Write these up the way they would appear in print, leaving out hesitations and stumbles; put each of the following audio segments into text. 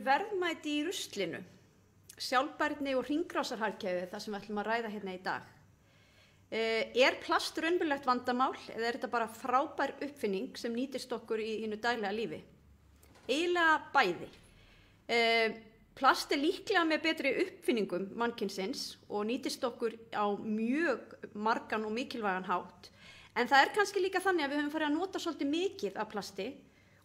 verðmæti í ruslinu, sjálfbærni og hringrásarhagkerfið, það sem við ætlum að ræða hérna í dag. Plast raunverulegt vandamál eða þetta bara frábær uppfinning sem nýtist okkur í hinu daglega lífi? Eiginlega bæði. Plast líklega með betri uppfinningum mannkynsins og nýtist okkur á mjög margan og mikilvægan hátt. En það kannski líka þannig að við höfum farið að nota svolítið mikið af plasti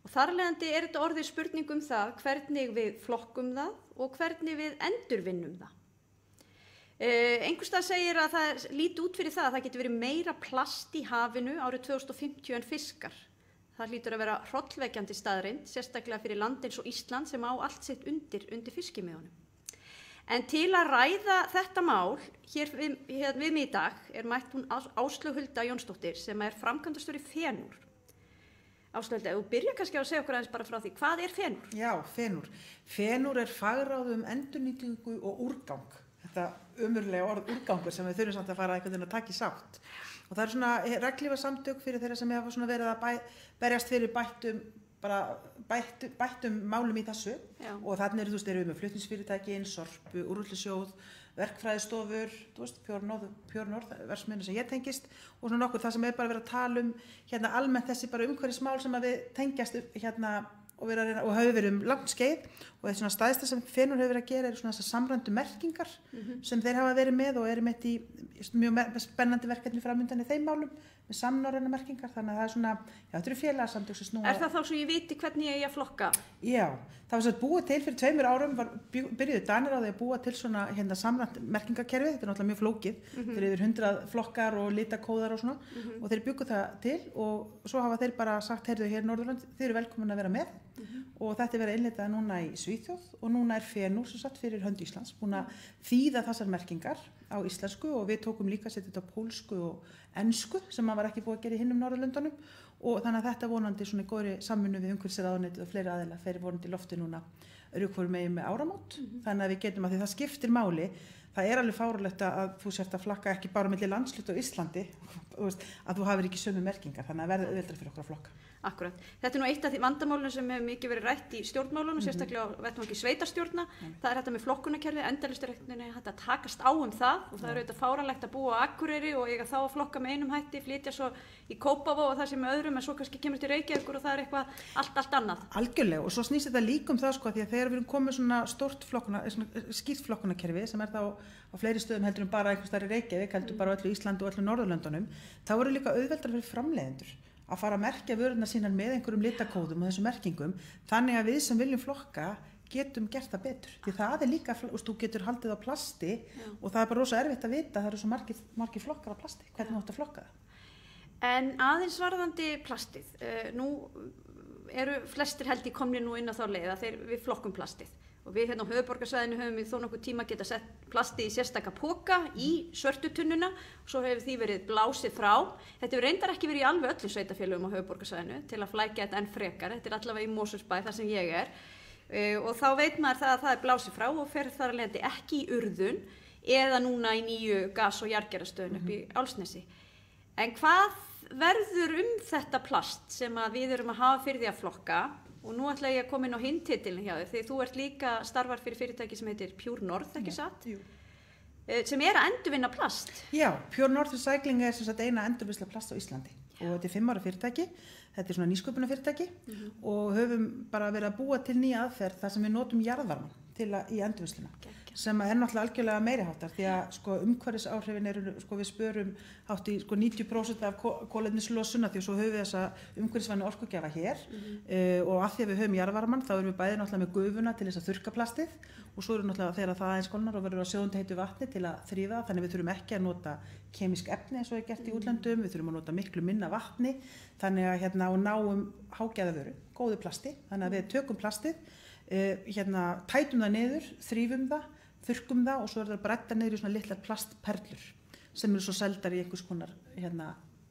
og þar leiðandi þetta orðið spurning það hvernig við flokkum það og hvernig við endurvinnum það. Einhvers staðar segir að það líti út fyrir það að það getur verið meira plast í hafinu árið 2050 en fiskar. Það hlýtur að vera hrollvekjandi staðreynd, sérstaklega fyrir land eins og Ísland sem á allt sitt undir fiskimiðunum. En til að ræða þetta mál, hér við mig í dag, mætt hún Áslaug Hulda Jónsdóttir sem framkvæmdastjóri Fenúr. Áslaug, ef þú byrjar kannski að segja okkur aðeins bara frá því, hvað Fenúr? Já, Fenúr. Fenúr fagráð endurnýtingu og úrgang. Þetta umurlega orð úrgangur sem við þurfum samt að fara einhvern veginn að taka í sátt. Og það svona reglífa samtök fyrir þeirra sem hafa svona verið að berjast fyrir bættum málum í þessu. Já. Og þannig eru við með flutningsfyrirtækin, Sorpu, Úrvinnslusjóð, verkfræðistofur, Pjörnorð, verksmiðjuna sem ég tengist og svona nokkur það sem bara verið að tala hérna almennt þessi bara umhverfismál sem að við tengjast hérna og hafa verið langt skeið og þetta svona stæðsta sem Fenúr hefur verið að gera svona þessar samræmdu merkingar sem þeir hafa verið með og mitt í mjög spennandi verkefni framundan í þeim málum með samnorræna merkingar, þannig að það svona, já, þetta eru félagasamtök sem snúa. Það þá svo ég viti hvernig ég að flokka? Já, það var svo búið til fyrir 2 árum, byrjuðu Danir á því að búa til svona hérna samræmt merkingakerfi, þetta náttúrulega mjög flókið, þeir yfir 100 flokkar og litakóðar og svona og þeir bjuggu það til og svo hafa þeir bara sagt, heyrðu hér Norðurland, þið eru velkomin að vera með og þetta verið innleitað núna í Svíþjóð og núna Fenúr sem satt fyrir hönd Íslands búin að þýða þessar merkingar á íslensku og við tókum líka að setja þetta á pólsku og ensku sem var ekki búið að gera í hinnum Norðurlöndunum og þannig að þetta vonandi svona í góðri samvinnu við umhverfisráðuneytið og fleiri aðila fyrir vonandi í lofti núna hvoru megin með áramót þannig að við getum að því það skiptir máli. Það alveg fáránlegt að þú sért að flakka ekki bara milli landshluta á Íslandi að þú hafir ekki sömu merkingar þannig að verða auðveldara fyrir okkur að flokka. Akkurat. Þetta eitt af því vandamálunum sem hefur mikið verið rætt í stjórnmálunum, sérstaklega á vettvangi sveitarstjórna. Það þetta með flokkunarkerfi, endalausturreikninni þetta takast á það og það auðvitað fáránlegt að búa á Akureyri og eiga þá að flokka með einum hætti, flytja svo í Kópavog og það sem með öðrum en svo kannski kemur til Reykjavíkur og það eitthvað allt annað. Algjörlega og svo snýst þetta líka það því að þegar við erum komið svona stórt skýrt flokkunarkerfi sem þá á fleiri stöðum heldur bara einhvers staðar í Reykjavík, heldur bara öllu Íslandi og öllu Norðurlöndunum, þá líka auðveldara fyrir framleiðendur að fara að merkja vörurnar sínar með einhverjum litakóðum og þessum merkingum, þannig að við sem viljum flokka getum gert það betur. Því það líka, þú getur haldið á plasti og það bara rosa erfitt að vita, það eru svo margir flokkar á plasti, hvernig þú átt að flokka það. En aðeins varðandi plastið, nú eru flestir held í komnir nú inn á þá leið að við flokkum plastið. Og við hérna á höfuðborgarsvæðinu höfum við þó nokkuð tíma geta sett plasti í sérstaka poka í svörtu tunnuna og svo hefur því verið blásið frá. Þetta hefur reyndar ekki verið í alveg öllum sveitarfélögum á höfuðborgarsvæðinu til að flækja þetta enn frekar. Þetta allavega í Mosfellsbæ þar sem ég og þá veit maður það að það blásið frá og fer þar alveg ekki í urðun eða núna í nýju gas- og jarðgerðarstöðin upp í Álfsnesi. En hvað verður þetta plast sem að við erum að hafa fyrir því að flokka? Og nú ætla ég að koma inn á hinn titilin hjá þér, því þú líka starfar fyrir fyrirtæki sem heitir Pjörnorð, ekki satt? Jú. Sem að endurvinna plast. Já, Pjörnorð Recycling sem sagt eina endurvinnsla plast á Íslandi. Og þetta 5 ára fyrirtæki, þetta svona nýsköpunarfyrirtæki og höfum bara verið að búa til nýja aðferð þar sem við notum jarðvarma í endurvinnsluna. Sem náttúrulega algjörlega meiri háttar því að umhverfisáhrifin við spörum hátt í 90% af kolefnislosun því og svo höfum við þessa umhverfisvænu orkugjafa hér og af því að við höfum jarðvarmann þá erum við bæði náttúrulega með gufuna til þess að þurrka plastið og svo náttúrulega þegar það aðeins kólnar og verður á sjóðandi heitu vatni til að þrífa þannig við þurfum ekki að nota kemísk efni eins og gert í útlöndum, við þurfum að nota miklu minna vatni þannig að og náum hágæðavöru, góðu plasti þannig að við tökum plastið tætum það niður, þrífum það þurrkum það og svo það brætta niður í svona litlar plastperlur sem eru svo seldar í einhvers konar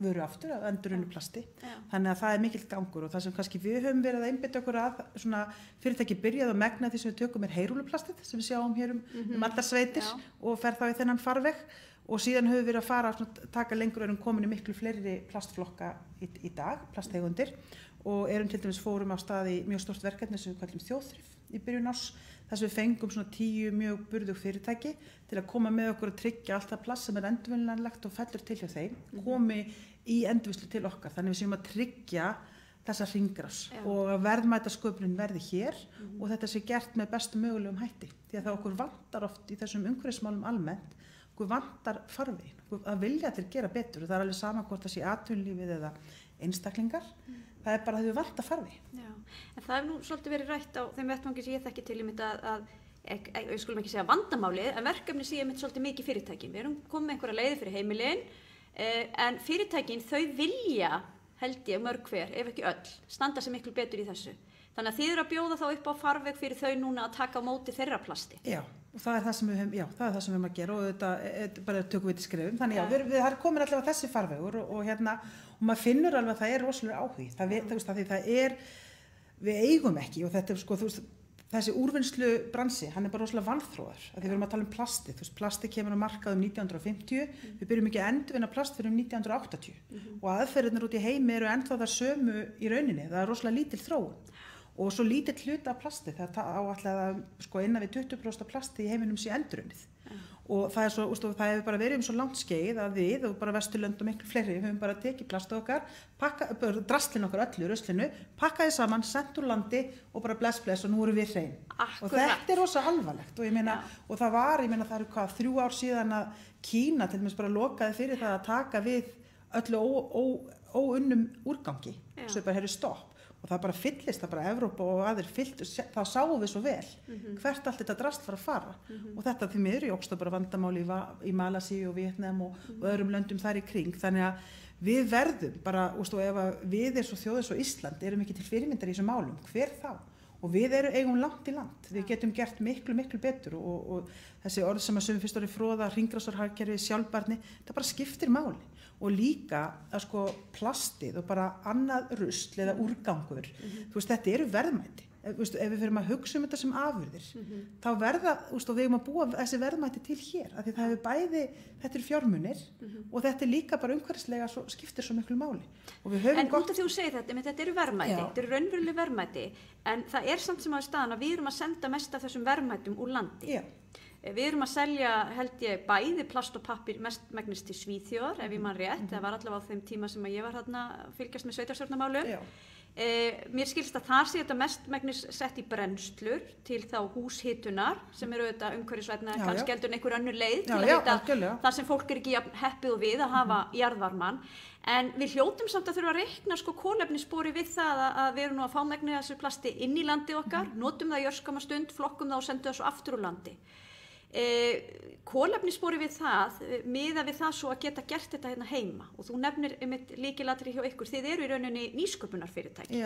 vöru aftur að endurunnu plasti. Þannig að það mikill gangur og það sem kannski við höfum verið að einbeita okkur að svona fyrirtæki byrjað að megna því sem við tökum heyrúlluplastið sem við sjáum hér allar sveitir og fer þá í þennan farveg og síðan höfum við verið að fara að taka lengur og erum komin í miklu fleiri plastflokka í dag, plasttegundir og erum til dæmis fórum á stað í mjög stórt verkefni sem við kallum þjóðþrif í byrjun árs þess við fengum svona 10 mjög burðug fyrirtæki til að koma með okkur að tryggja allt það plast sem endurvinnanlegt og fellur til hjá þeim, komi í endurvinnslu til okkar, þannig við séum að tryggja þessa hringrás og að verðmætasköpunin verði hér og þetta sé gert með bestu mögulegum hætti því að það okkur vantar oft í þessum umhverfismálum almennt, okkur vantar farvegin, að vilja allir gera betur og það alveg sama hvort það sé atvinnulífið eða einstaklingar, það bara að þau vantar farvegin. Já, en það nú svolítið verið rætt á þeim vettvangi sem ég þekki til að við skulum ekki segja vandamálið, en verkefni sé mitt svolítið mikið fyrirtækin. Við erum komið með einhverja leiði fyrir heimilin, en fyrirtækin þau vilja held ég mörg hver, ef ekki öll, standa sem miklu betur í þessu. Þannig að þið eru að bjóða þá upp á farveg fyrir þau núna að taka á móti þeirra plasti. Já, og það er það sem við höfum, það er það sem við höfum að gera og þetta bara tökum við til skrefum. Þannig það er komin allavega þessi farvegur og maður finnur alveg að það er rosalega áhugi. Við eigum ekki og þetta sko, þessi úrvinnslu bransi, hann er bara rosalega vanþróðar. Því við erum að tala um plasti. Plasti kemur á markað 1950, við byrjum ekki að endurvinna plast fyrir 1980 og aðferðirnar út í heimi eru ennþá það sömu í rauninni. Það er rosalega lítil þróun og svo lítill hluti af plasti. Það áætlað að sko, innan við 20% af plasti í heiminum sé endurunnið. Og það er svo, það hefur bara verið svo langt skeið að við og bara Vesturlönd og miklu fleiri höfum bara tekið plast okkar, drastlinn okkar öllu, ruslinu, pakkaði saman, sent úr landi og bara bless og nú erum við hrein. Og þetta er rosa alvarlegt og og það eru 3 ár síðan að Kína til dæmis bara lokaði fyrir það að taka við öllu óunnum úrgangi, svo bara stopp. Og það bara fyllist, það bara Evrópa og aðrir fyllt, þá sáum við svo vel hvert allt þetta drasl var að fara og þetta því miður jókst bara vandamáli í Malasíu og Vietnam og öðrum löndum þar í kring, þannig að við verðum bara, ef við erum svo þjóðir svo Ísland, erum ekki til fyrirmyndar í þessum málum, hver þá? Og við eigum langt í land, við getum gert miklu betur og þessi orð sem að sögum fyrst orðið fróða, hringrásarhagkerfi, sjálfbærni, það bara skiptir máli. Og líka að sko plastið og bara annað rusl eða úrgangur, þetta eru verðmæti. Ef við fyrir að hugsa þetta sem afurðir, þá verða, við eigum að búa þessi verðmæti til hér, af því það hefur bæði, þetta eru fjármunir og þetta er líka bara umhverfislega skiptir svo miklu máli. En út af því þú segir þetta eru verðmæti, þetta eru raunveruleg verðmæti, en það er samt sem á staðan að við erum að senda mest af þessum verðmætum úr landi. Já. Við erum að selja, held ég, bæði plast og pappír mestmegnis til Svíþjóðar, ef ég man rétt, það var allavega á þeim tíma sem ég var þarna að fylgjast með sveitarstjórnarmálum. Mér skilst að þar sé þetta mestmegnis sett í brennslur til þá húshitunar, sem eru þetta umhverfisvænna, kannski heldur einhver önnur leið til að hita þar sem fólk er ekki heppið og við að hafa jarðvarmann. En við hljótum samt að þurfa að reikna sko kolefnisspori við það að við erum nú að fá megnið þessu plasti inn í landi okkar, notum það í örskama stund, flokkum það og sendum það svo aftur úr landi. Kolefnisspori við það miða við það svo að geta gert þetta hérna heima og þú nefnir einmitt lykilatriði hjá ykkur, þið eru í rauninni nýsköpunarfyrirtæki.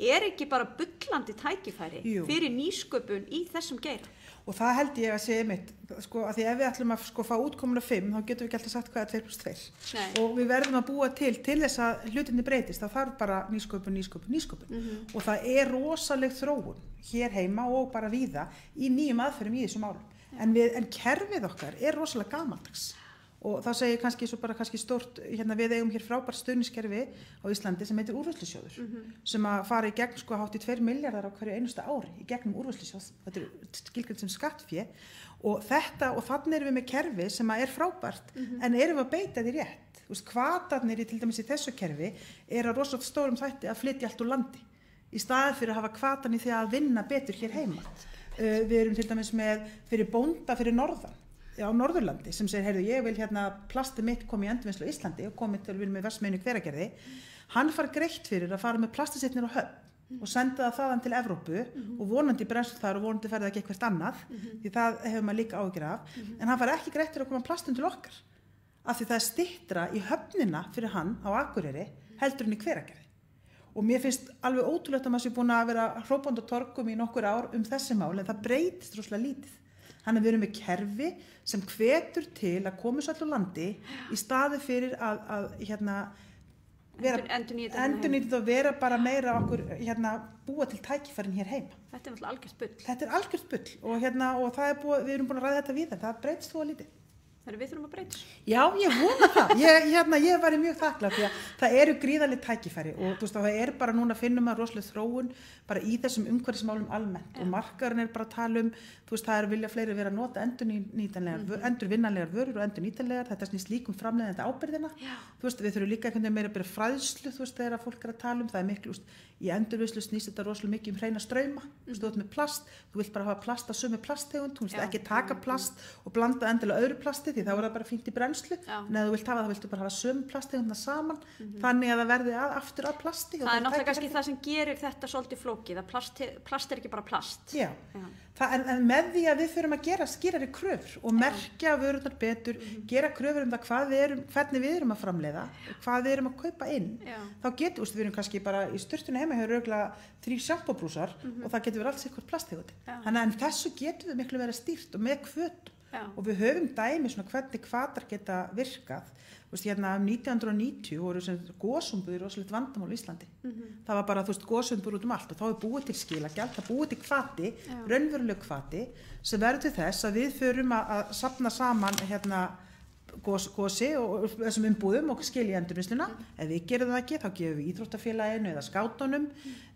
Er ekki bara bullandi tækifæri fyrir nýsköpun í þessum geira? Og það held ég að sé einmitt, sko, að því ef við ætlum að fá útkomuna 5, þá getum við ekki alltaf sagt hvað er 2+2. Og við verðum að búa til þess að hlutinni breytist, það þarf bara nýsköpun. Og það er rosaleg þróun hér heima og bara víða í nýjum aðferðum í þessum málum. En kerfið okkar er rosalega gamaldags og það segir kannski svo bara stórt, við eigum hér frábært stuðningskerfi á Íslandi sem heitir úrvinnslusjóður sem að fara í gegn sko hátt í 2 milljarðar á hverju einusta ári í gegnum úrvinnslusjóð, þetta er skilgreint sem skattfé og þannig erum við með kerfi sem að er frábært en erum við að beita því rétt, hvatarnir til dæmis í þessu kerfi er að rosalega stórum þætti að flytja allt úr landi í staðið fyrir að hafa hvatan í því að vinna betur hér heima. Við erum til dæmis með fyrir bónda fyrir norðan, á Norðurlandi sem segir, heyrðu, ég vil plastið mitt koma í endurvinnslu á Íslandi og komið til að vinna með verksmiðjunni í Hveragerði. Hann fær greitt fyrir að fara með plastið sitt niður á Höfn og senda það þaðan til Evrópu og vonandi brennslu þar og vonandi ferði það ekki eitthvað annað, því það hefur maður líka áhyggjur af, en hann fær ekki greitt fyrir að koma plastið til okkar, af því það er styttra í höfnina fyrir hann á Akureyri heldur en í Hveragerði. Og mér finnst alveg ótrúlegt að maður sé búin að vera hrópandi á torgum í nokkur ár þessi mál, en það breytist rosalega lítið. Þannig að við erum með kerfi sem hvetur til að koma svo allur landi í staði fyrir að endurnýta og vera bara meira okkur búa til tækifærin hér heima. Þetta er algjört bull. Þetta er algjört bull og það við erum búin að ræða þetta við það breytist þó að lítið. Þannig við þurfum að breyta þessu. Já, ég vona það. Ég var mjög þakklátt því að það eru gríðarleg tækifæri og þú veist það er bara núna finnum að rosalega þróun bara í þessum umhverfismálum almennt og markaðurinn bara að tala þú veist það vilja fleiri vera að nota endurvinnanlegar vörur og endurnýtanlegar, þetta snýst líka framleiðandi ábyrgðina. Þú veist við þurfum líka einhvern veginn meira að byrja fræðslu þú veist þegar fólk er að tala það er miklu í endurvinnslu snýst þetta rosalega mikið hreina strauma, þú veist með plast, þú vilt bara hafa plast af sömu plasttegund, þú veist ekki taka plast og blanda endilega öðru plasti því þá er það bara fínt í brennslu, en ef þú vilt hafa það viltu bara hafa sömu plasttegundna saman, þannig að það verði aftur að plasti. Það er náttúrulega kannski það sem gerir þetta svolítið flókið, að plast er ekki bara plast. Já. En með því að við förum að gera skýrari kröfur og merkja vörurnar betur, gera kröfur það hvernig við erum að framleiða, hvað við erum að kaupa inn, þá getur við erum kannski bara í sturtunni heima hefur örugglega 3 sjampóbrúsar og það getur verið alls eitthvað plasttegund. Þannig að þessu getum við miklu verið stýrt og með hvötum og við höfum dæmi svona hvernig hvatar geta virkað. Þú veist, hérna 1990 voru gosumbúðir rosalegt vandamál í Íslandi. Það var bara, þú veist, gosumbúðir út allt og þá er búið til skilagjald, það búið til hvati, raunveruleg hvati, sem verður til þess að við förum að safna saman gosi og þessum umbúðum og skilja endurvinnsluna. Ef við gerum það ekki, þá gefum við íþróttafélaginu eða skátunum.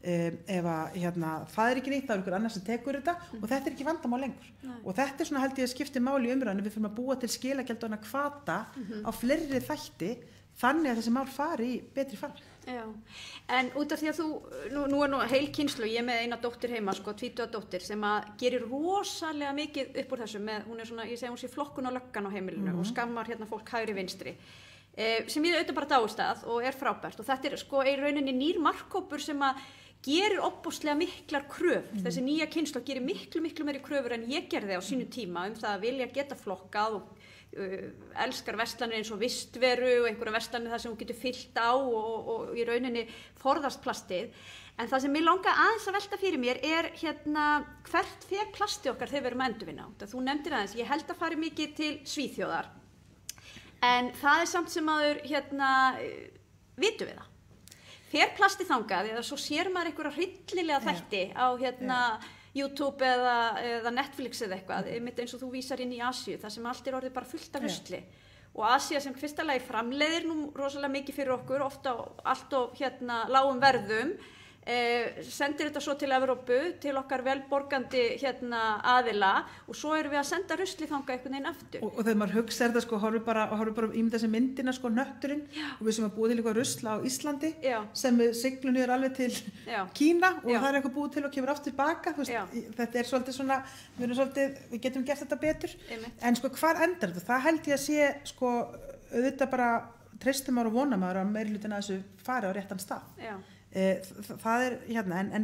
Ef það er ekki nýtt, þá er ykkur annar sem tekur þetta og þetta er ekki vandamál lengur. Og þetta er svona held ég að skipti máli í umræðinu, við fyrir að búa til skilagjald og hvata á fleiri þætti þannig að þessi mál fari í betri far. Já, en út af því að nú er heil kynslóð, ég er með eina dóttir heima, tvítuga dóttir, sem að gerir rosalega mikið upp úr þessu hún er svona, ég segi hún sé flokkun og löggan á heimilinu og skammar fólk hægri vinstri, sem ég auðvitað bara dáist að og er frábært og þetta er í rauninni nýr markhópur sem að gerir opbúslega miklar kröfur, þessi nýja kynslóð gerir miklu meiri kröfur en ég gerði á sínu tíma það að vilja geta flokkað og elskar verslanir eins og vistveru og einhverja verslanir þar sem hún getur fyllt á og í rauninni forðast plastið. En það sem ég langa aðeins að velta fyrir mér er hvert fer plastið okkar þegar við erum að endurvinna. Þú nefndir aðeins, ég held að fari mikið til Svíþjóðar, en það er samt sem áður vitum við það. Fer plastið þangað eða svo sér maður einhverja hryllilega þætti á YouTube eða Netflix eða eitthvað, eins og þú vísar inn í Asíu, þar sem allt er orðið bara fullt af rusli. Og Asía sem fyrsta lagi framleiðir nú rosalega mikið fyrir okkur, ofta allt og lágum verðum, sendir þetta svo til Evrópu, til okkar velborgandi aðila og svo erum við að senda rusli þangað einhvern veginn aftur. Og þegar maður hugsa þetta horfum bara ímynda þessi myndina hnötturinn og við sem að búið til eitthvað rusla á Íslandi sem við siglum niður alveg til Kína og það er eitthvað búið til og kemur aftur tilbaka. Þetta er svolítið svona, við getum gert þetta betur. En hvar endar þetta? Það held ég að sé auðvitað bara treystum maður og vona maður að meirihlutin að þessu fari á réttan stað. Það er en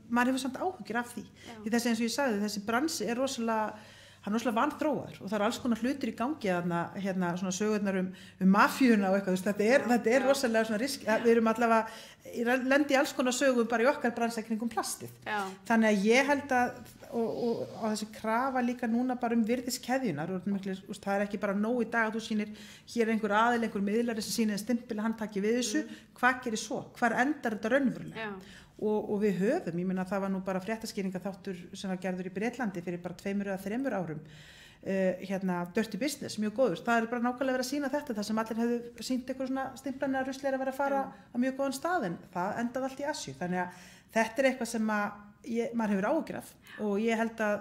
maður hefur samt áhyggjur af því þessi eins og ég sagði, þessi bransi er rosalega vanþróaður og það er alls konar hlutir í gangi svona sögurnar mafíuna og eitthvað, þetta er rosalega svona risk, við erum allavega lendi í alls konar sögum bara í okkar bransi kringum plastið. Þannig að ég held að og þessi krafa líka núna bara virðiskeðjunar og það er ekki bara nóg í dag að þú sýnir hér einhver aðil, einhver miðlari sem sýnir stimpil að hann taki við þessu, hvað gerir svo? Hvar endar þetta raunverulega? Og við höfum, ég meina það var nú bara fréttaskýringaþáttur sem var gerður í Bretlandi fyrir bara 2 eða 3 árum, Dirty Business, mjög góður, það er bara nákvæmlega verið að sýna þetta, það sem allir hefðu sýnt eitthvað svona stimplanir að rusli er að vera að fara á mjög góðan stað en það endaði allt í Asíu, þannig að þetta er eitthvað sem maður hefur áhyggjur af og ég held að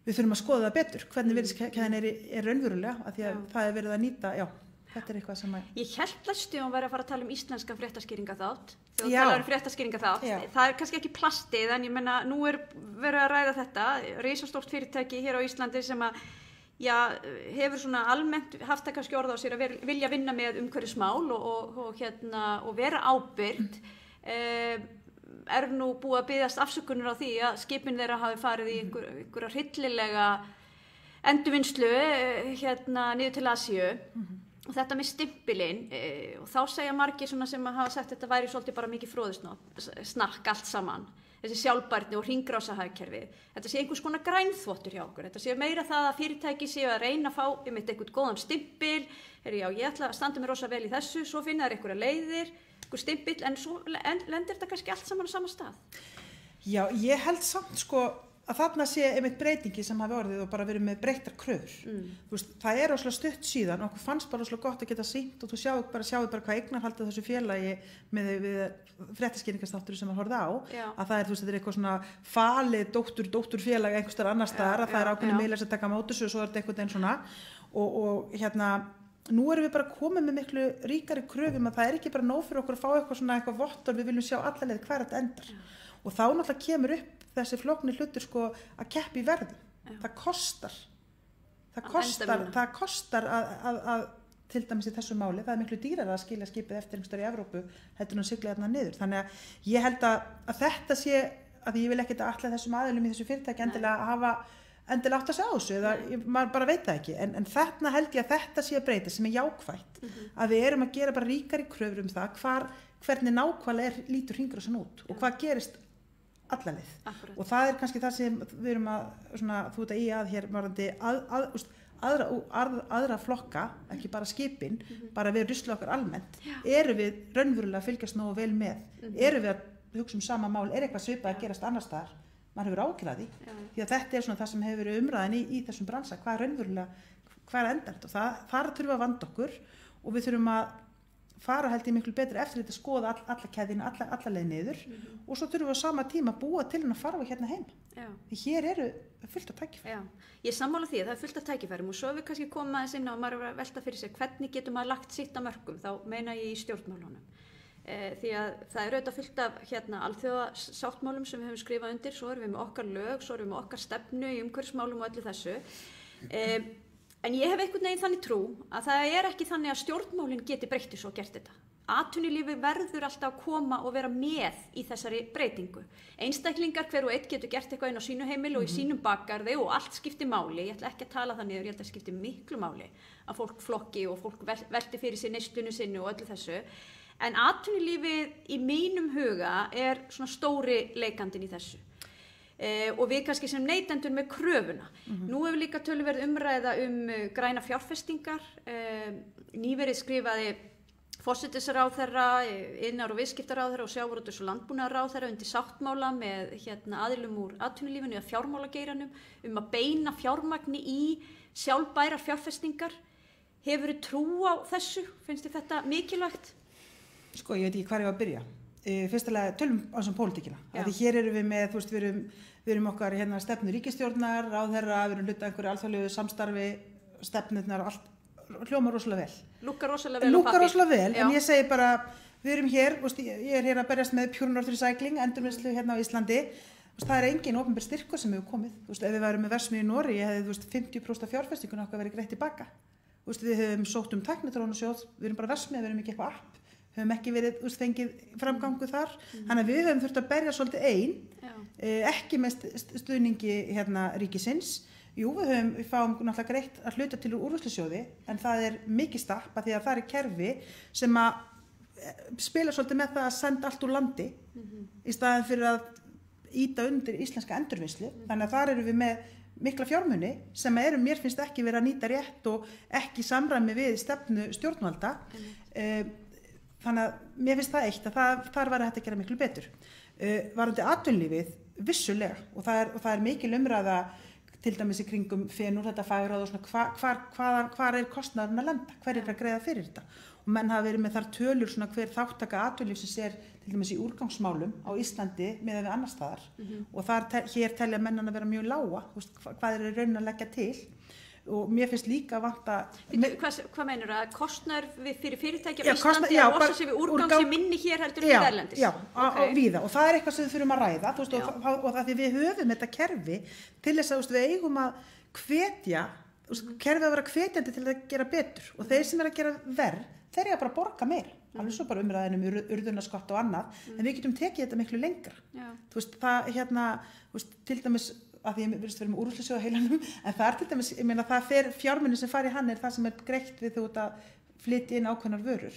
við þurfum að skoða það betur hvernig virðiskeðjan er raunverulega af því að það er verið að nýta, þetta er eitthvað sem Ég held að væri að fara að tala um íslenska fréttaskýringaþátt þegar þú talar um fréttaskýringaþátt það er kannski ekki plastið en ég menna nú er verið að ræða þetta risastórt fyrirtæki hér á Íslandi sem að hefur svona almennt haft það kannski orð á sér að vilja vinna með umhverfismál og vera ábyrgt er nú búið að biðjast afsökunar á því að skipin þeirra hafi farið í einhverja hryllilega endurvinnslu niður til Asíu og þetta með stimpilinn og þá segja margir svona sem hafa sagt þetta væri svolítið bara mikið fróðusnakk allt saman þessi sjálfbærni og hringrásarhagkerfi þetta sé einhvers konar grænþvottur hjá okkur þetta sé meira það að fyrirtæki séu að reyna að fá einhvern góðan stimpil ég ætla að standa mér rosa vel í þessu svo finna þeir einhverja leiðir einhver stimpil en svo lendir þetta kannski allt saman á sama stað Já, ég held samt að þarna sé einmitt breytingi sem hafi orðið og bara verið með breyttar kröfur. Þú veist, það er óslega stutt síðan og okkur fannst bara óslega gott að geta sýnt og þú sjáu bara hvað eignarhaldið þessu félagi með fréttaskýringarstáttur sem var horfð á, að það er, þú veist, þetta er eitthvað svona falið dóttur félag einhvers staðar annars staðar, að það er ákveðni miðlar sem taka móti svo er þetta einhvern veginn svona og hérna, nú erum við bara komið með miklu ríkari kröfum að það er ekki bara nóg fyrir okkur að fá eitthvað vottorð, við viljum sjá alla leið hver þetta endar og þá náttúrulega kemur upp þessi flóknir hlutur sko að keppa í verðum. Það kostar að til dæmis í þessu máli, það er miklu dýrara að skilja skipið eftir einhverstaðar í Evrópu heldur en að sigla þarna niður. Þannig að ég held að þetta sé, að ég vil ekkert að alla þessum aðilum í þessu fyrirtæki endilega átt að segja á þessu, eða maður bara veit það ekki, en þarna held ég að þetta sé að breyta sem er jákvætt, að við erum að gera bara ríkari kröfur það hvernig nákvæmlega lítur hringrásin út og hvað gerist allalið. Og það er kannski það sem við erum að, svona, þú veit að í að hér varandi aðra flokka, ekki bara skipin, bara við rusla okkar almennt, eru við raunverulega að fylgjast nógu vel með, eru við að hugsa sama mál, er eitthvað svipað að gerast annars staðar, maður hefur ágjörði því að þetta er svona það sem hefur verið umræðin í þessum bransa, hvað er raunverulega, hvað er endant og þar þurfum að vanda okkur og við þurfum að fara held ég miklu betri eftir þetta að skoða alla keðina, alla leið niður og svo þurfum við á sama tíma að búa til að fara við hérna heim. Því hér eru fullt af tækifærum. Ég sammála því að það er fullt af tækifærum og svo við kannski komum aðeins inn á að maður er að velta fyrir sig hvernig getur maður lagt sitt að mörkum, þá meina ég í stjórnmálunum. Því að það er auðvitað fullt af alþjóðasáttmálum sem við höfum skrifað undir, svo erum við með okkar lög, svo erum við með okkar stefnu í umhverfismálum og öllu þessu. En ég hef einhvern veginn þannig trú að það er ekki þannig að stjórnmálin geti breytt svo gert þetta. Atvinnulífi verður alltaf að koma og vera með í þessari breytingu. Einstaklingar hver og einn getur gert eitthvað inn á sínu heimili og í sínum bakgarði og allt skiptir máli. Ég ætla ekki að tala það niður, ég held að skiptir miklu máli að fólk flokki og fólk velti fyrir sér neyslunni sinni og öllu þessu. En atvinnulífið í mínum huga er svona stóri leikandinn í þessu. Og við kannski sem neytendur með kröfuna. Nú hefur líka töluverð umræða græna fjárfestingar. Nýverið skrifaði forsætisráðherra, iðnaðar- og viðskiptaráðherra og sjávarútvegs- og landbúnaðarráðherra undir sáttmála með aðilum úr atvinnulífinu eða fjármálageiranum að beina fjármagni í sjálfbærar fjárfestingar. Hefurðu trú á þessu? Finnst þér þetta mikilvægt? Sko, ég veit ekki hvar ég var að byrja. Fyrstulega tölum á þessum pólitíkina. Því hér erum við með, þú veist, við erum okkar stefnu ríkisstjórnar, ráðherra, við erum hluta einhverju alþjóðlegu samstarfi, stefnurnar, allt hljómar rosalega vel. Lúkkar rosalega vel á pappír. Lúkkar rosalega vel, en ég segi bara, við erum hér, ég er hér að berjast með Pure North Recycling, endurvinnslu hérna á Íslandi. Það er engin opinber styrkur sem hefur komið. Ef við værum með verksmiðju í Noregi, hefði 50% af fjárfestingunni okkar verið greitt tilbaka. Við höfum sótt tæknitrónusjóð, við erum bara verksmiðja, við erum ekki eitthvað app. Höfum ekki verið fengið framgangu þar, þannig að við höfum þurft að berja svolítið ekki með stuðningi ríkisins. Jú, við fáum náttúrulega greitt að hluta til úrvinnslusjóði, en það er mikið stapp að því að það er kerfi sem að spila svolítið með það að senda allt úr landi í staðan fyrir að ýta undir íslenska endurvinnslu, þannig að þar erum við með mikla fjármuni sem mér finnst ekki verið að nýta rétt og ekki samræmi við stefnu stjórnvalda. Þannig að mér finnst það eitt að þar var þetta að gera miklu betur. Varðandi atvinnulífið, vissulega, og það er mikil umræða til dæmis í kringum fenur þetta fagráð og svona hvar er kostnaðurinn að lenda, hver er að greiða fyrir þetta. Og menn hafa verið með þar tölur svona hver þáttaka atvinnulífsins er til dæmis í úrgangsmálum á Íslandi miðað við annars staðar og hér telja menn að vera mjög lága, hvað er raunin að leggja til. Og mér finnst líka að vanta... Hvað meinur það? Kostnaður fyrir fyrirtæki á Íslandi að losa sig við úrgang sem minni hér heldur en erlendis? Já, víða. Og það er eitthvað sem við þurfum að ræða og það því við höfum þetta kerfi til þess að við eigum að hvetja, kerfið að vera hvetjandi til að gera betur og þeir sem er að gera verð, þeir eru að bara borga meira. Alveg svo bara umræðin urðunarskott og annað, en við getum tekið þetta miklu lengra. Þú veist, það til dæmis að því ég virðist verið með úrvinnslusjóð á heilanum, en það til dæmis, ég meina það fjármunni sem fari hann er það sem er greitt við þú að flytja inn ákveðnar vörur.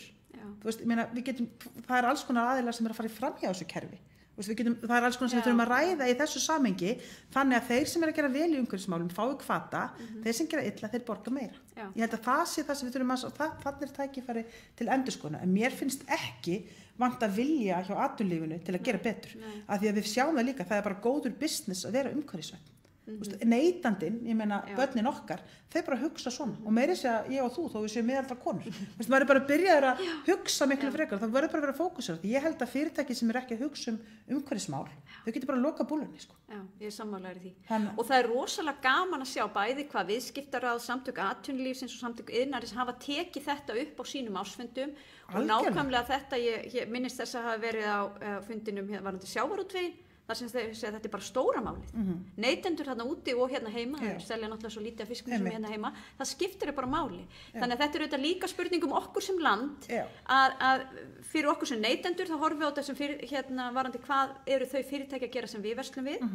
Þú veist, ég meina það er alls konar aðilar sem er að fara fram hjá þessu kerfi Það alls konar sem við þurfum að ræða í þessu samhengi, þannig að þeir sem að gera vel í umhverfismálum fái hvata, þeir sem gera illa, þeir borga meira. Ég held að það sé það sem við þurfum að, þannig tækifæri til endurskoðunar, en mér finnst ekki vanta vilja hjá atvinnulífinu til að gera betur, af því að við sjáum það líka, það er bara góður business að vera umhverfisvænn. Neytandinn, ég meina börnin okkar, þeir bara hugsa svona og meiri sé að ég og þú, þó við séum miðaldra konur maður er bara að byrja að hugsa miklu frekar, það verður bara að vera fókusur, því ég held að fyrirtæki sem er ekki að hugsa umhverfismál, þau getur bara að loka búlunni sko. Já, ég er sammála því. Og það er rosalega gaman að sjá bæði hvað viðskiptaráð, samtök atvinnulífsins og samtök iðnaðarins hafa tekið þetta upp á sínum ársfundum og nákvæmlega þetta, ég minnist þess að hafa verið á fundinum varðandi sjávarútveginn, þar sem þeir segja að þetta er bara stóra málið. Neytendur hérna úti og hérna heima, þeir selja náttúrulega svo lítið af fiskum sem hérna heima, það skiptir bara máli. Þannig að þetta er auðvitað líka spurning okkur sem land, að fyrir okkur sem neytendur, þá horfum við á þessum varandi hvað eru þau fyrirtæki að gera sem við verslum við,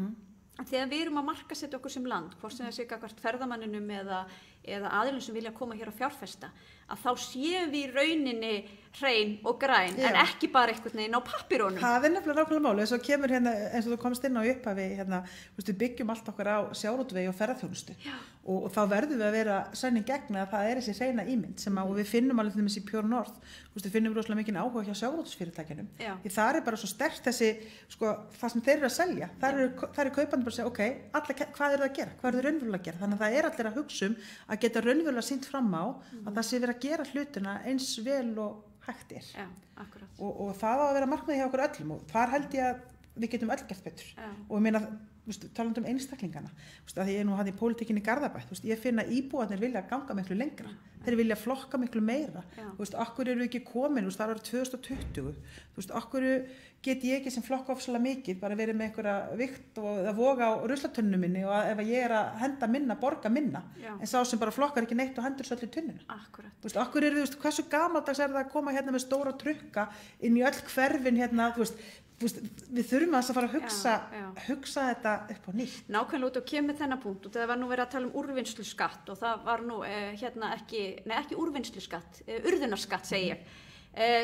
þegar við erum að markasetja okkur sem land, hvort sem það sé gagnvart ferðamanninum eða aðilum sem vilja koma hér á fjárfesta, að þá séum við í rauninni hrein og græn, en ekki bara einhvern veginn á pappírónum. Það er nefnilega nákvæmlega máli, þess að kemur hérna, eins og þú komst inn á upphafi, við byggjum allt okkar á sjávarútvegi og ferðaþjónustu og þá verðum við að vera sönnin gegn að það er þessi hreina ímynd sem og við finnum alveg til dæmis í Pure North, við finnum rosalega mikinn áhuga hjá sjávarútvegsfyrirtækjunum, því það er bara svo sterkt þessi, sko, það sem þeir eru að selja, það er kaupandi bara að segja, ok, hvað er það að gera, hvað er það raunverulega að gera, þannig að það er allir að hugsa að geta raunverulega sýnt fram á að það sé verið að gera hlutina eins vel og hægt er. Og það á að vera markmiði hjá okkur öllum og þar held ég að við getum öll gert betur. Og ég meina, talandi um einstaklingana, að ég er nú hann í pólitíkinni í Garðabæ, ég finn að íbúarnir vilja ganga miklu lengra, þeir vilja flokka miklu meira, akkur eru ekki komin, það var 2020, akkur get ég ekki sem flokka ofsalega mikið, bara verið með einhverja vikt og að voga á ruslatunnu minni og ef ég er að henda minna, borga minna, en sá sem bara flokkar ekki neitt og hendur svo allir tunnuna. Akkur eru, hversu gamaldags er það að koma hérna með stóra trukka inn í öll hverfin hérna, við þurfum að fara að hugsa þetta upp á nýtt. Nákvæmlega út og kemur þennan punkt og það var nú verið að tala um úrvinnsluskatt og það var nú ekki úrvinnsluskatt, urðunarskatt segi ég,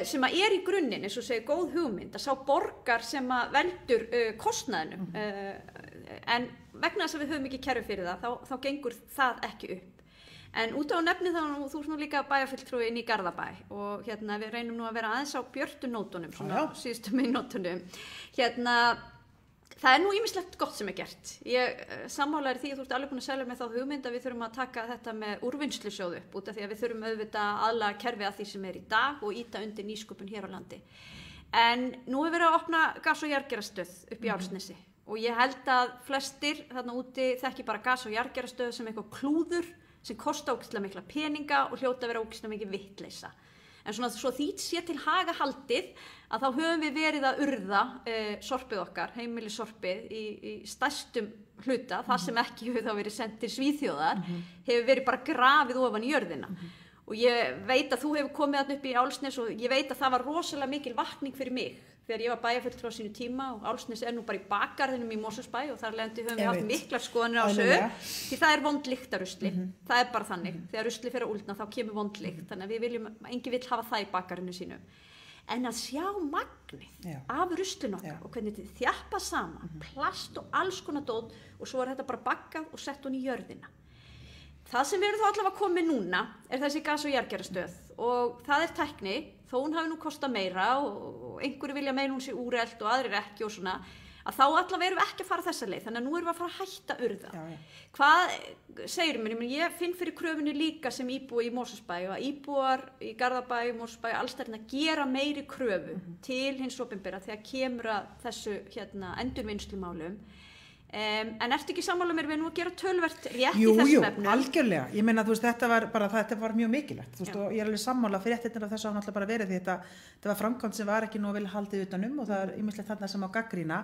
sem að er í grunninn, eins og segir góð hugmynd, að sá borgar sem að veldur kostnaðinum, en vegna þess að við höfum ekki kerfi fyrir það, þá gengur það ekki upp. En út á nefni þá, þú ert nú líka bæjarfulltrúi inn í Garðabæ og við reynum nú að vera aðeins á björtu nótunum, svona síðustu mínútunum. Það er nú ýmislegt gott sem er gert. Ég sammála því að þú ert alveg búin að selja með þá hugmynd að við þurfum að taka þetta með úrvinnslusjóð upp út af því að við þurfum auðvitað aðlaga kerfið að því sem er í dag og ýta undir nýsköpun hér á landi. En nú er verið að opna gas- og jarðgerastöð upp í Álfsnesi og ég held að flestir þarna úti þekki bara gas- og jarðgerastöð sem eitthvað klúður sem kosta ógeðslega mikla peninga og hljóta að vera ógeðslega mikið vitleysa. En svona svo því sé til haga haldið að þá höfum við verið að urða sorpið okkar, heimilissorpið í stærstum hluta, það sem ekki hefur þá verið sendt til Svíþjóðar, hefur verið bara grafið ofan í jörðina. Og ég veit að þú hefur komið þarna upp í Álfsnes og ég veit að það var rosalega mikil vakning fyrir mig þegar ég var bæjarfulltrúi á sínu tíma og Álfsnes er nú bara í bakgarðinum í Mosfellsbæ og þar höfum við haft miklar skoðanir á þessu því það er vond lykt af rusli, það er bara þannig, þegar rusli fer að úldna þá kemur vond lykt, þannig að við viljum, enginn vill hafa það í bakgarðinu sínu, en að sjá magnið af ruslinu okkar og hvernig þetta þjappað saman, plast og alls konar dót og svo er þetta bara bakkað og sett hún í jörðina. Það sem við erum þá allavega komið núna er þessi gas- og jarðgerastöð og það er tækni, þó hún hafi nú kostað meira og einhverju vilja meina hún sé úrelt og aðrir ekki og svona, að þá allavega erum við ekki að fara þessa leið, þannig að nú erum við að fara að hætta urða. Hvað segir mér? Ég finn fyrir kröfunni líka sem íbúi í Mosfellsbæ og að íbúar í Garðabæ, Mosfellsbæ, alls þarna gera meiri kröfu til hins opinbera þegar kemur að þessu endurvinnslumálum. En ertu ekki sammála mér við nú að gera töluvert rétt í þessum efnum? Jú, algjörlega. Ég meina, þetta var mjög mikilvægt, og ég er alveg sammála fyrir réttirnar af þessu hafa náttúrulega bara verið því þetta var framkvæmd sem var ekki nú vel haldið utanum og það er ýmislegt þarna sem á gagnrýna,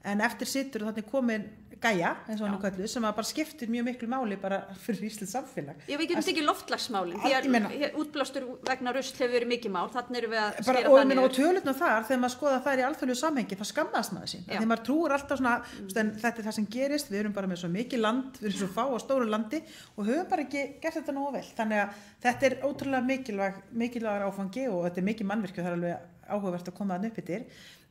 en eftir situr og þannig komin gæja, eins og hann kölluð, sem að bara skiptir mjög miklu máli bara fyrir Íslands samfélag. Já, við getum tekið loftslagsmálin, því að útblástur vegna rusl hefur verið mikið mál, þannig erum við að skera þannig. Og tölurnar þar, þegar maður skoða þær í alþjóðlegu samhengi, það skammast maður sín. Þegar maður trúir alltaf svona, þetta er það sem gerist, við erum bara með svo mikið land, við erum svo fá á stóru landi og höfum bara ekki gert þetta nógu vel. Þannig að þetta er ótrúlega mikilvægur áfangi og þetta er mikið mannvirki og það er alveg áhugavert að koma þarna upp yfir.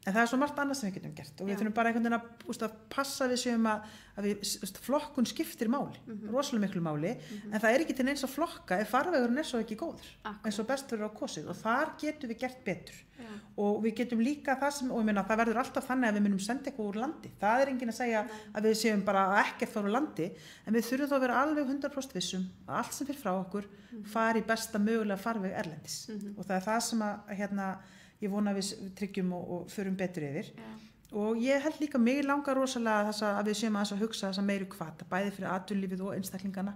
En það svo margt annað sem við getum gert og við þurfum bara einhvern veginn að passa við séum að við flokkun skiptir máli, rosalega miklu máli, en það ekki til eins að flokka ef farvegurinn svo ekki góður, eins og best verður á kosið og þar getum við gert betur. Og við getum líka það sem, og ég meina það verður alltaf þannig að við munum senda eitthvað úr landi. Það enginn að segja að við séum bara ekkert fara úr landi, en við þurfum þá að vera alveg 100% vissum að allt sem fyrir frá okkur fari í besta mögulega farveg erlendis. Og það það sem að ég vona að við tryggjum og förum betur yfir. Og ég held líka mig langar rosalega að við séum að hugsa þessa meiri hvata, bæði fyrir atvinnulífið og einstaklingana,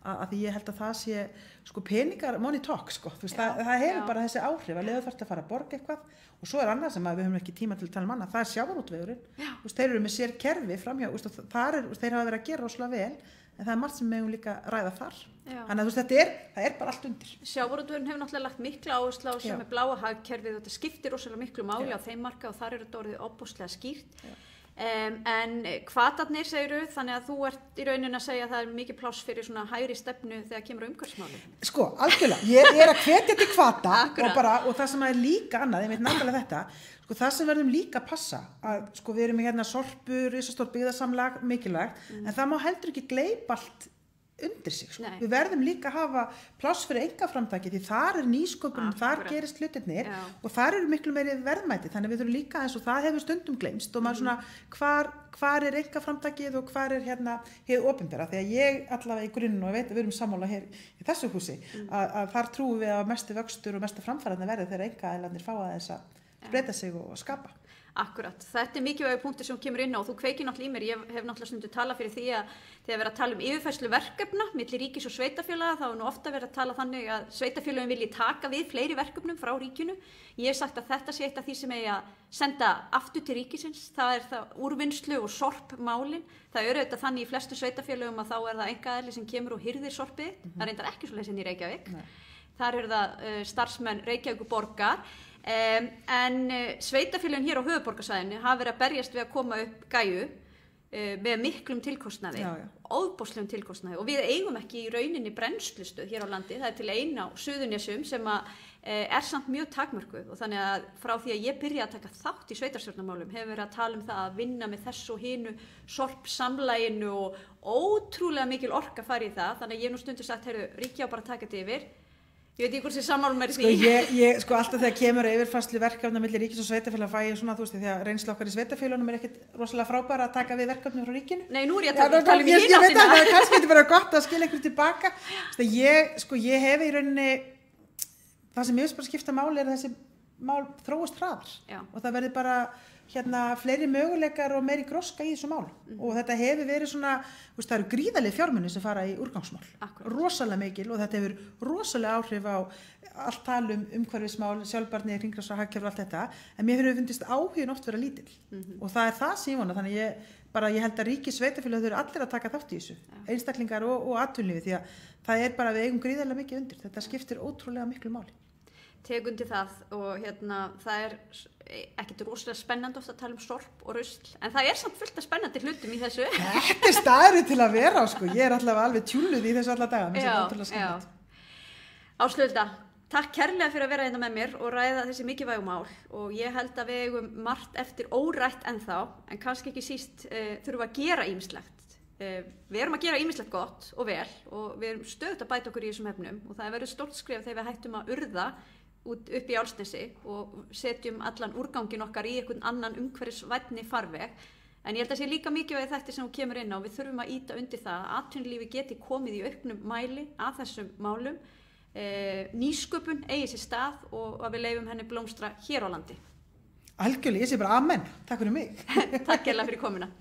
að því ég held að það sé, sko, peningar, money talk, sko, þú veist, það hefur bara þessi áhrif að leiða þarft að fara að borga eitthvað og svo annað sem við höfum ekki tíma til að tala annað, það sjávarútvegurinn, þú veist, þeir eru með sér kerfi framhjá, þú veist, þeir hafa verið að gera rosalega vel, en það margt sem við höfum líka ræða þar. Þannig að þú veist, það bara allt undir. Sjávarútvegurinn hefur náttúrulega lagt mikla áherslu á sem er bláa hagkerfið og þetta skiptir rosalega miklu máli á þeim marka og þar þetta orðið ofboðslega skýrt. En hvatarnir segiru, þannig að þú ert í rauninni að segja að það mikið pláss fyrir svona hægri stefnu þegar kemur umhverfismálum. Sko, algjörlega. Ég að hvetja til hvata og það sem er líka annað, ég veit nákvæmlega þetta, sko það sem verðum líka að passa að sko við erum með Sorpu, risastórt byggðasamlag, mikilvægt, en það má heldur ekki gleypa allt undir sig, sko. Við verðum líka að hafa pláss fyrir einkaframtaki því þar nýsköpun, þar gerist hlutirnir og þar eru miklu meiri verðmæti, þannig við þurfum líka eins og það hefur stundum gleymst og maður svona hvar einkaframtakið og hvar hið opinbera, því að ég allavega í grunninn og veit að við erum sammála hér í þessu húsi að þar trúum við að mestu vöxtur og mestu framfæraðna verði þegar einkaaðilarnir fá að þess að breyta sig og skapa. Akkurat, þetta mikilvægur punktur sem kemur inn á og þú kveikir náttúrulega í mér, ég hef náttúrulega stundum talað fyrir því að þegar verið að tala yfirfærslu verkefna milli ríkis og sveitafélaga þá nú ofta verið að tala þannig að sveitafélögin vilji taka við fleiri verkefnum frá ríkinu. Ég hef sagt að þetta sé eitt af því sem eigi að senda aftur til ríkisins, það það úrvinnslu og sorpmálin. Það auðvitað þannig í flestu sveitafélögum að þá það einkaaðili sem kemur og hirðir sorpið, það reyndar ekki svoleiðis inn í Reykjavík. Þar það starfsmenn Reykjavíkurborgar. En sveitafélögin hér á höfuðborgarsvæðinu hafa verið að berjast við að koma upp gæju með miklum tilkostnaði, óðbóðslegum tilkostnaði og við eigum ekki í rauninni brennslustöð hér á landi, það til ein á Suðurnesjum sem samt mjög takmörkuð og þannig að frá því að ég byrja að taka þátt í sveitarstjórnarmálum hefur verið að tala um það að vinna með þessu og hinu sorpsamlaginu og ótrúlega mikil orka fari í það, þannig að ég nú stundu sagt, ríki á bara að taka þetta yfir. Ég veit ekki hvort sem sammálum því. Sko alltaf þegar kemur yfirfærslu verkefna milli ríkis og sveitafélaga fæ ég svona, þú veist, því að reynsla okkar í sveitafélögunum ekkert rosalega frábæra að taka við verkefnum frá ríkinu. Nei, nú ég að tala um í hina áttina. Það er kannski bara gott að skilja einhverju tilbaka. Ég hef í rauninni, það sem ég veist bara skipta máli að þessi mál þróast hraðar og það verði bara fleiri möguleikar og meiri gróska í þessu mál og þetta hefur verið svona, það eru gríðarlega fjármunir sem fara í úrgangsmál, rosalega mikil og þetta hefur rosalega áhrif á allt talum umhverfismál, sjálfbærni, hringrás og hagkerfi og allt þetta, en mér hefur fundist áhugin oft vera lítill og það það sem ég vona, þannig ég held að ríki sveitafélög þau eru allir að taka þátt í þessu, einstaklingar og atvinnulífi því að það bara við eigum gríðarlega mikið undir, þetta skiptir ótrúlega miklu máli. Tegundi það og það ekkert rosalega spennandi oft að tala um sorp og rusl, en það samt fullt af spennandi hlutum í þessu. Þetta staðurinn til að vera á, sko, ég allavega alveg tjúluð í þessu alla daga, mér finnst þetta ótrúlega skemmtilegt. Áslauga, takk kærlega fyrir að vera hérna með mér og ræða þessi mikilvægu mál og ég held að við eigum margt eftir órætt ennþá, en kannski ekki síst þurfum að gera ýmislegt. Við erum að gera ýmislegt gott og vel og við erum stöðugt að bæta okkur í þessum efnum og það verður stórt skref þegar við hættum að urða upp í Álfsnesi og setjum allan úrgangin okkar í einhvern annan umhverfisvænni farveg. En ég held að sé líka mikilvægi þetta sem hún kemur inn á. Við þurfum að ýta undir það að atvinnulífi geti komið í auknum mæli að þessum málum. Nýsköpun eigi sér stað og að við leyfum henni blómstra hér á landi. Algjörlega, ég sé bara amen. Takk fyrir mig. Takk kærlega fyrir komuna.